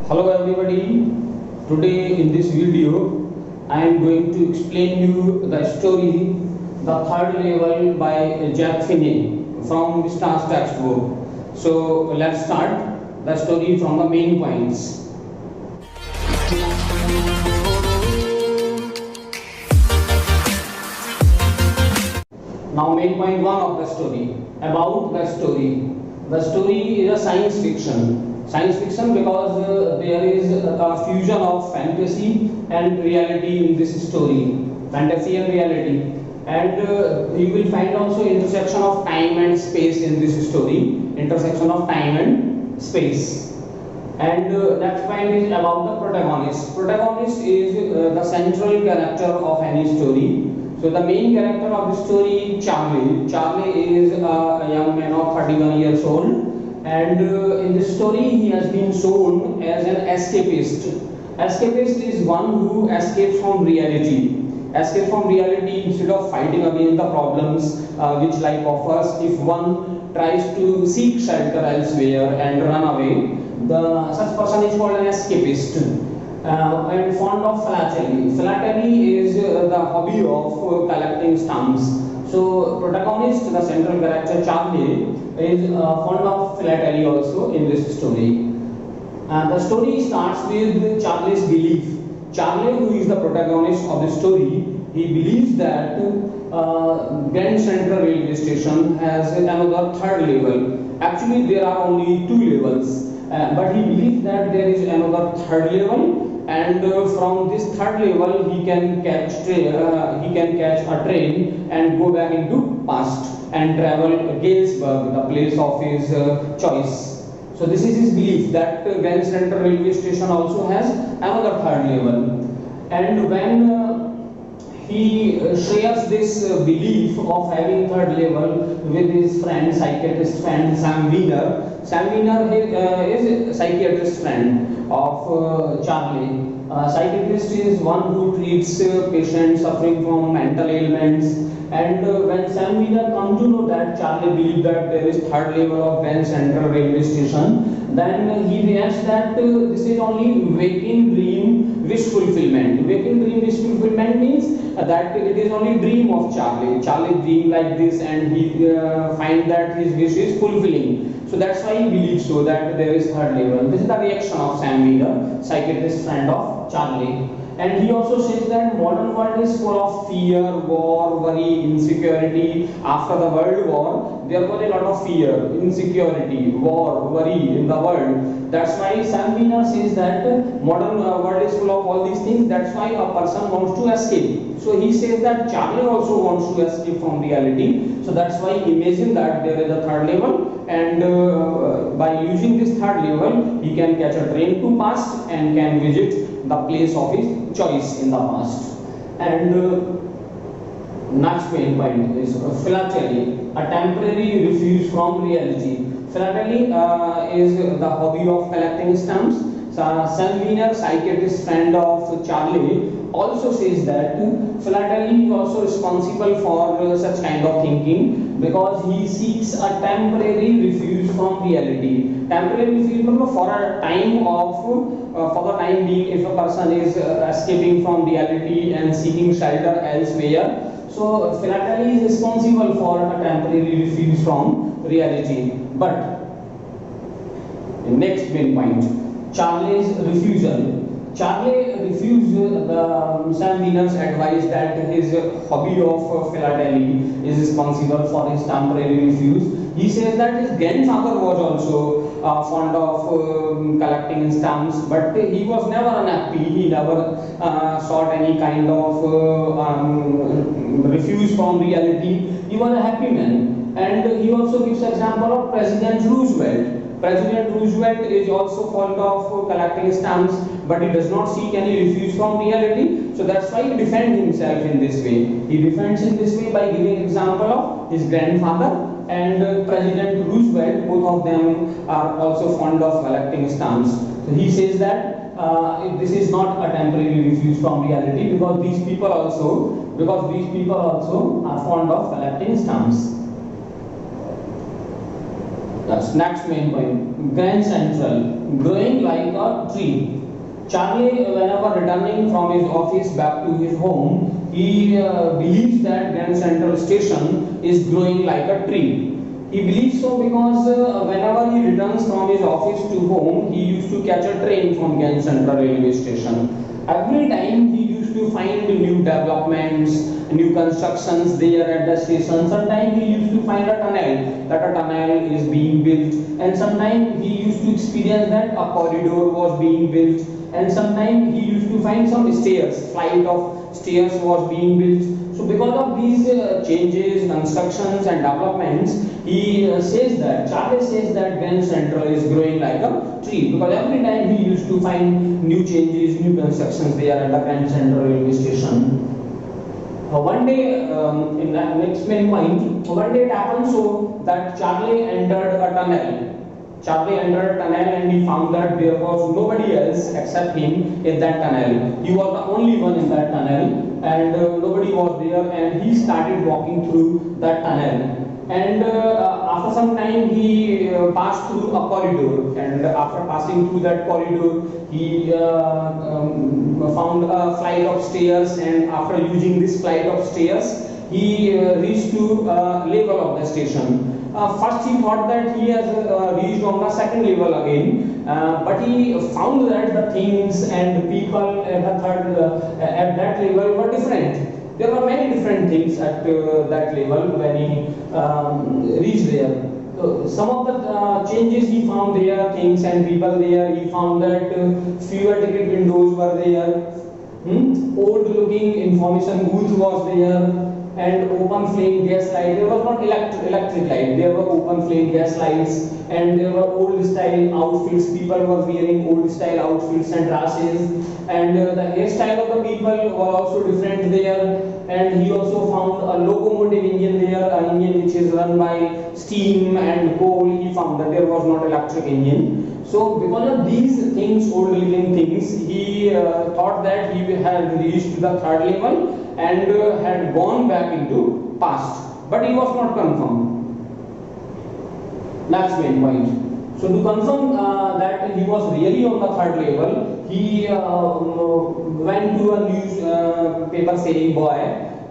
Hello everybody. Today in this video I am going to explain you the story The Third Level by Jack Finney from Vistas textbook. So let's start the story from the main points. Now main point 1 of the story. About the story. The story is a science fiction. Science fiction because there is a fusion of fantasy and reality in this story. Fantasy and reality. And you will find also intersection of time and space in this story. Intersection of time and space. And next point is about the protagonist. Protagonist is the central character of any story. So the main character of the story is Charlie. Charlie is a young man of 31 years old. And in this story he has been shown as an escapist. Escapist is one who escapes from reality. Escape from reality instead of fighting against the problems which life offers. If one tries to seek shelter elsewhere and run away, such person is called an escapist. And fond of philately. Philately is the hobby of collecting stamps. So protagonist, the central character Charlie, is fond of philately also in this story. The story starts with Charlie's belief. Charlie, who is the protagonist of the story, he believes that Grand Central Railway Station has another third level. Actually, there are only two levels, but he believes that there is another third level. And from this third level he can catch a train and go back into past and travel Galesburg, the place of his choice. So this is his belief that Grand Central Railway Station also has another third level. And when he shares this belief of having third level with his friend, psychiatrist friend Sam Wiener. Sam Wiener is a psychiatrist friend of Charlie. Psychiatrist is one who treats patients suffering from mental ailments. And when Sam Wiener comes to know that Charlie believes that there is third level of Grand Central Railway Station, then he reacts that this is only waking dream wish fulfillment. Waking dream wish fulfillment means that it is only dream of Charlie. Charlie dream like this and he find that his wish is fulfilling. So that's why he believes so that there is third level. This is the reaction of Sam Wiener, psychiatrist friend of Charlie. And he also says that modern world is full of fear, war, worry, insecurity. After the World War, there was a lot of fear, insecurity, war, worry in the world. That's why Sam Wiener says that modern world is full of all these things. That's why a person wants to escape. So he says that Charlie also wants to escape from reality. So that's why imagine that there is a third level, and by using this third level, he can catch a train to past and can visit the place of his choice in the past. And next main point is philately, a temporary refuge from reality. Philately is the hobby of collecting stamps. Sam Wiener, psychiatrist friend of Charlie, also says that philately is also responsible for such kind of thinking because he seeks a temporary refuge from reality. Temporary refuge for a time for the time being, if a person is escaping from reality and seeking shelter elsewhere. So philately is responsible for a temporary refuge from reality. But next main point, Charlie's refusal. Charlie refused Sam Wiener's advice that his hobby of philately is responsible for his temporary refuse. He says that his grandfather was also fond of collecting stamps, but he was never unhappy. He never sought any kind of refuse from reality. He was a happy man. And he also gives example of President Roosevelt. President Roosevelt is also fond of collecting stamps, but he does not seek any refuge from reality. So that's why he defends himself in this way. He defends in this way by giving example of his grandfather and President Roosevelt. Both of them are also fond of collecting stamps. So he says that this is not a temporary refuge from reality because these people also are fond of collecting stamps. That's next main point. Grand Central, growing like a tree. Charlie, whenever returning from his office back to his home, he believes that Grand Central Station is growing like a tree. He believes so because whenever he returns from his office to home, he used to catch a train from Grand Central railway station. Every time he used to find new developments, new constructions there at the station. Sometimes he used to find a tunnel, that a tunnel is being built, and sometimes he used to experience that a corridor was being built, and sometimes he used to find some stairs, flight of stairs was being built. So because of these changes, constructions and developments, Charlie says that Grand Central is growing like a tree, because every time he used to find new changes, new constructions there at the Grand Central railway station. One day, in the next main point, one day it happened so that Charlie entered a tunnel. Charlie entered a tunnel and he found that there was nobody else except him in that tunnel. He was the only one in that tunnel, and nobody was there, and he started walking through that tunnel. And after some time he passed through a corridor, and after passing through that corridor he found a flight of stairs, and after using this flight of stairs he reached to level of the station. First he thought that he has reached on the second level again, but he found that the things and the people at the at that level were different. There were many different things at that level when he reached there. Some of the changes he found there, things and people there. He found that fewer ticket windows were there, old looking information booth was there, and open flame gas light. There was not electric light, there were open flame gas lights, and there were old style outfits. People were wearing old style outfits and dresses, and the hairstyle of the people were also different there. And he also found a locomotive engine there, an engine which is run by steam and coal. He found that there was not electric engine. So because of these things, old living things, he thought that he had reached the third level and had gone back into past, but he was not confirmed. Next main point. So to confirm that he was really on the third level, he went to a newspaper selling boy,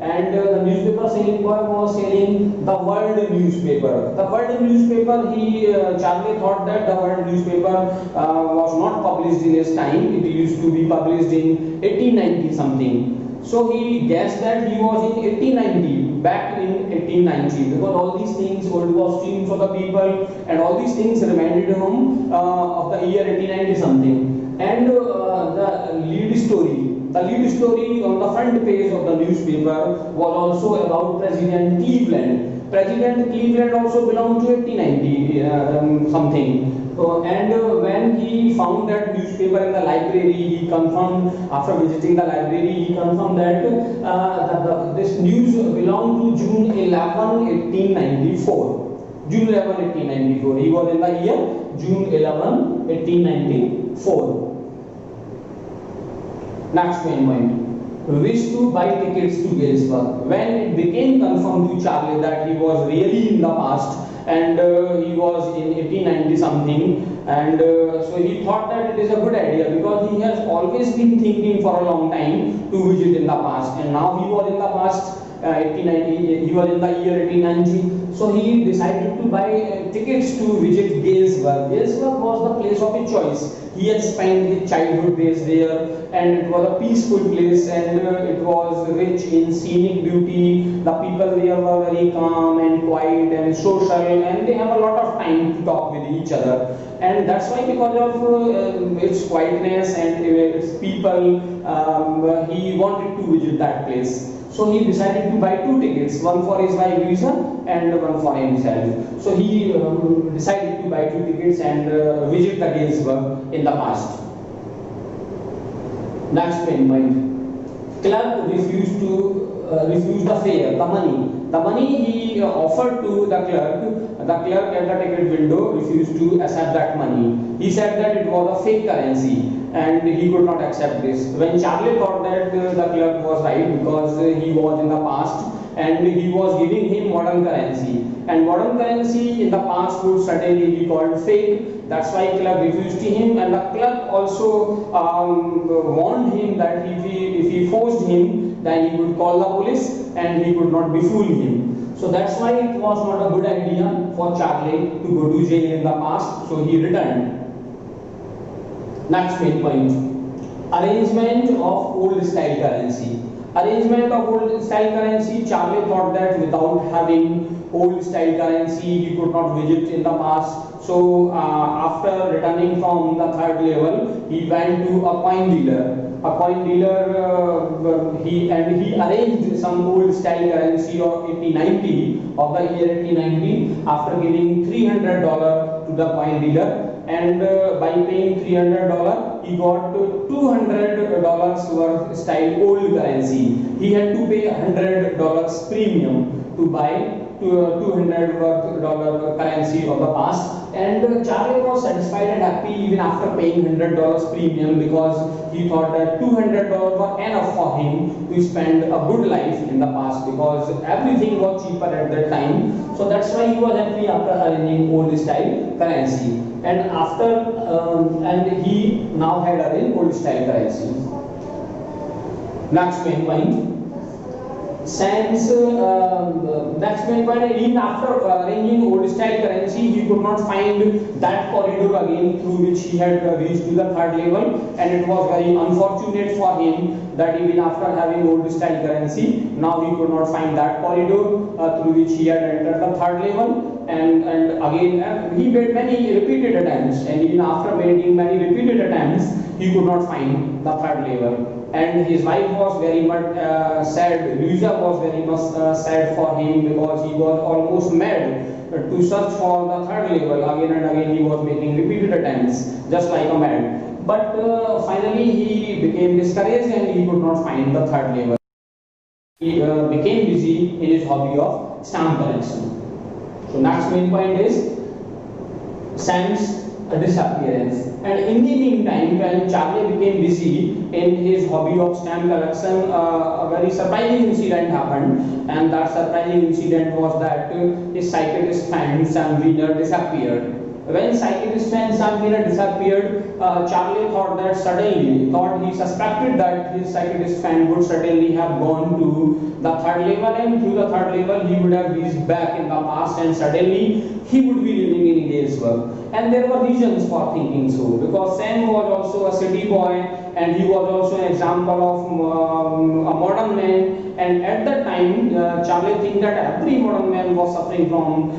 and the newspaper selling boy was selling the World newspaper. The World newspaper, Charlie thought that the World newspaper was not published in his time. It used to be published in 1890 something. So he guessed that he was in 1890, back in 1890, because all these things, old costumes for the people, and all these things reminded him of the year 1890 something. And the lead story on the front page of the newspaper was also about President Cleveland. President Cleveland also belonged to 1890 something. And when he found that newspaper in the library, he confirmed, after visiting the library, he confirmed that this news belonged to June 11, 1894. June 11, 1894. He was in the year June 11, 1894. Next main point. Wished to buy tickets to Galesburg. When it became confirmed to Charlie that he was really in the past, and he was in 1890 something, and so he thought that it is a good idea, because he has always been thinking for a long time to visit in the past, and now he was in the past, 1890, he was in the year 1890, so he decided to buy tickets to visit Galesburg. Galesburg was the place of his choice. He had spent his childhood days there, and it was a peaceful place, and it was rich in scenic beauty. The people there were very calm and quiet and social, and they have a lot of time to talk with each other. And that's why, because of its quietness and its people, he wanted to visit that place. So he decided to buy 2 tickets, one for his wife Lisa and one for himself. So he decided to buy 2 tickets and visit the Galesburg in the past. Next main point. Clerk refused the fare, the money. The money he offered to the clerk at the ticket window refused to accept that money. He said that it was a fake currency, and he could not accept this. When Charlie thought that the clerk was right, because he was in the past and he was giving him modern currency, and modern currency in the past would certainly be called fake. That's why clerk refused to him, and the clerk also warned him that if he forced him, then he would call the police and he could not befool him. So that's why it was not a good idea for Charlie to go to jail in the past. So he returned. Next main point: arrangement of old style currency. Arrangement of old style currency. Charlie thought that without having old style currency, he could not visit in the past. So after returning from the third level, he went to a coin dealer. A coin dealer, he arranged some old style currency of 1890 of the year 1890 after giving $300 to the coin dealer, and by paying $300, he got $200 worth style old currency. He had to pay $100 premium to buy $200 worth currency of the past. And Charlie was satisfied and happy even after paying $100 premium, because he thought that $200 were enough for him to spend a good life in the past, because everything was cheaper at that time. So that's why he was happy after arranging old style currency. And and he now had arranged old style currency. Next main point. Next main point, even after arranging old style currency, he could not find that corridor again through which he had reached to the third level, and it was very unfortunate for him that even after having old style currency, now he could not find that corridor through which he had entered the third level. And again he made many repeated attempts, and even after making many repeated attempts, he could not find the third level. And his wife was very much sad. Luisa was very much sad for him, because he was almost mad to search for the third level. Again and again he was making repeated attempts, just like a mad. But finally he became discouraged and he could not find the third level. He became busy in his hobby of stamp collection. So next main point is Sam's disappearance. And in the meantime, when Charlie became busy in his hobby of stamp collection, a very surprising incident happened, and that surprising incident was that his psychiatrist friend Sam Wiener disappeared. When psychiatrist friend Sam Wiener disappeared, Charlie he suspected that his psychiatrist friend would certainly have gone to the third level, and through the third level he would have reached back in the past, and suddenly he would be living in Galesburg. And there were reasons for thinking so, because Sam was also a city boy, and he was also an example of a modern man. And at that time, Charlie think that every modern man was suffering from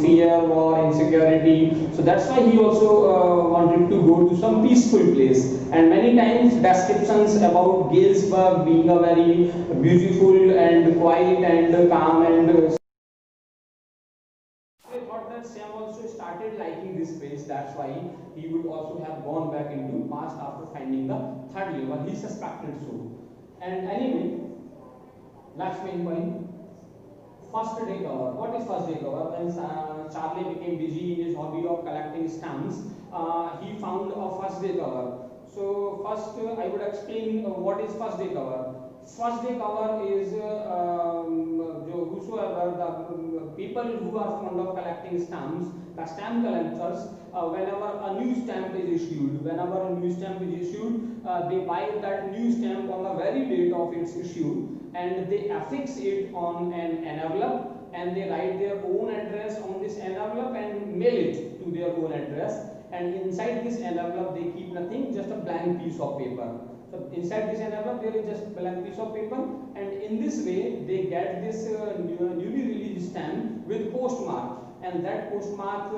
fear, war, insecurity. So that's why he also wanted to go to some peaceful place. And many times descriptions about Galesburg being a very beautiful and quiet and calm and Sam also started liking this place. That's why he would also have gone back into past after finding the third level. He suspected so. And anyway, next main point, first day cover. What is first day cover? When Charlie became busy in his hobby of collecting stamps, he found a first day cover. So first I would explain what is first day cover. First day cover is whosoever the people who are fond of collecting stamps, the stamp collectors, whenever a new stamp is issued, they buy that new stamp on the very date of its issue, and they affix it on an envelope, and they write their own address on this envelope and mail it to their own address. And inside this envelope they keep nothing, just a blank piece of paper. So inside this envelope there is just a blank piece of paper, and in this way they get this newly released stamp with postmark, and that postmark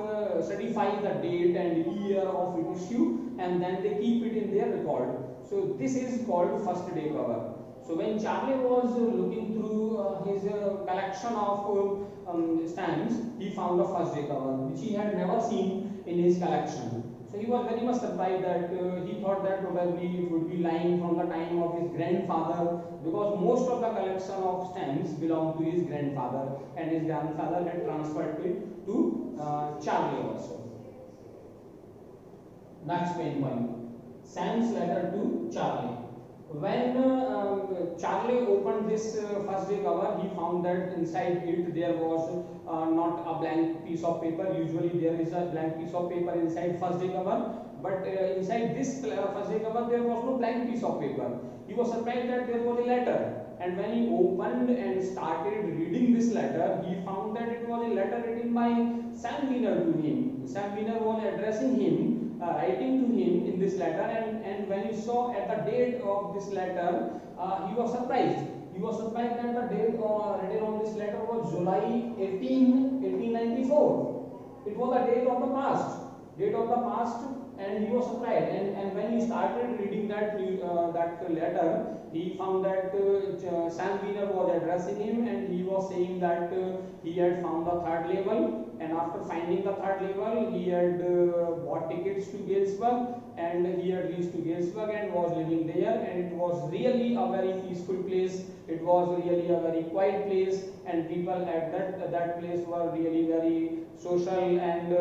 certifies the date and year of issue, and then they keep it in their record. So this is called first day cover. So when Charlie was looking through his collection of stamps, he found a first day cover which he had never seen in his collection. So he was very much surprised that he thought that probably it would be lying from the time of his grandfather, because most of the collection of stamps belonged to his grandfather, and his grandfather had transferred it to Charlie also. Next main point, Sam's letter to Charlie. When Charlie opened this first day cover, he found that inside it there was not a blank piece of paper. Usually there is a blank piece of paper inside first day cover, but inside this first day cover there was no blank piece of paper. He was surprised that there was a letter, and when he opened and started reading this letter, he found that it was a letter written by Sam Wiener to him. Sam Wiener was addressing him, writing to him in this letter, and when he saw at the date of this letter, he was surprised. He was surprised that the date written on this letter was July 18, 1894. It was the date of the past. Date of the past, and he was surprised. And when he started reading that letter, he found that Sam Wiener was addressing him, and he was saying that he had found the third level, and after finding the third level, he had bought tickets to Galesburg, and he had reached to Galesburg and was living there, and it was really a very peaceful place. It was really a very quiet place, and people at that place were really very social. And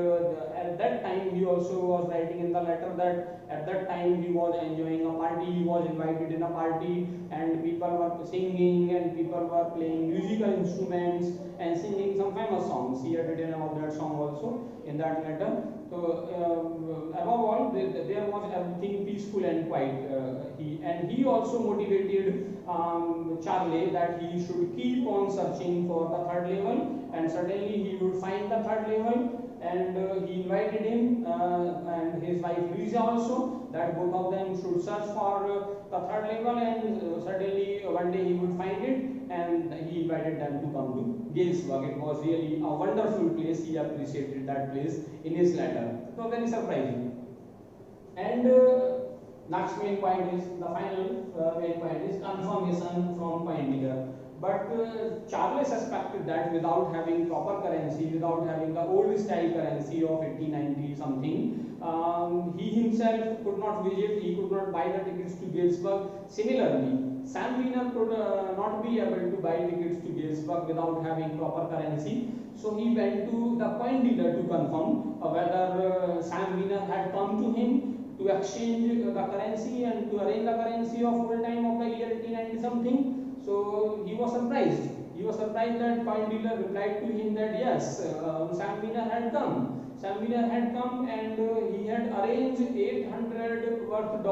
at that time, he also was writing in the letter that at that time he was enjoying a party. He was invited in a party, and people were singing, and people were playing musical instruments and singing some famous songs. He had written about that song also in that letter. So above all, there was everything peaceful and quiet. He also motivated Charlie that he should keep on searching for the third level, and certainly he would find the third level. And he invited him and his wife Louisa also, that both of them should search for the third level, and certainly one day he would find it, and he invited them to come to Galesburg. It was really a wonderful place. He appreciated that place in his letter. It was very surprising. And next main point is the final main point is confirmation from point here. But Charlie suspected that without having proper currency, without having the old style currency of 1890 something, he himself could not visit, he could not buy the tickets to Galesburg. Similarly, Sam Wiener could not be able to buy tickets to Galesburg without having proper currency. So he went to the coin dealer to confirm whether Sam Wiener had come to him to exchange the currency and to arrange the currency of old time of the year 1890 something. So he was surprised. He was surprised that coin dealer replied to him that yes, Sam Wiener had come. Sam Wiener had come, and he had arranged $800 worth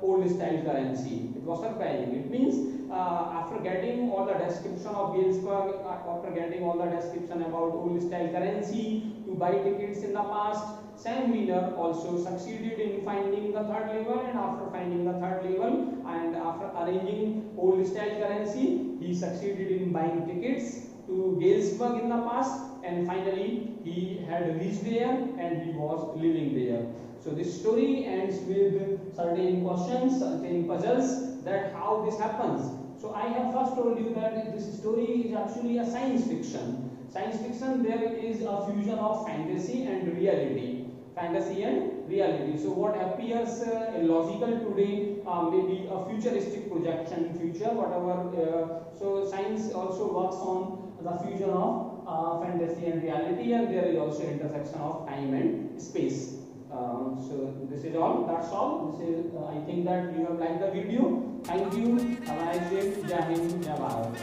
old style currency. It was surprising. It means after getting all the description of Galesburg, after getting all the description about old style currency to buy tickets in the past, Sam Wiener also succeeded in finding the third level, and after finding the third level and after arranging old style currency, he succeeded in buying tickets to Galesburg in the past, and finally he had reached there and he was living there. So this story ends with certain questions, certain puzzles, that how this happens. So I have first told you that this story is actually a science fiction. Science fiction, there is a fusion of fantasy and reality. Fantasy and reality. So what appears illogical today may be a futuristic projection in future, whatever. So science also works on the fusion of fantasy and reality, and there is also intersection of time and space. So this is all. That's all. This is. I think that you have liked the video. Thank you. Have a nice day. Jai Hind, Jai Bharat.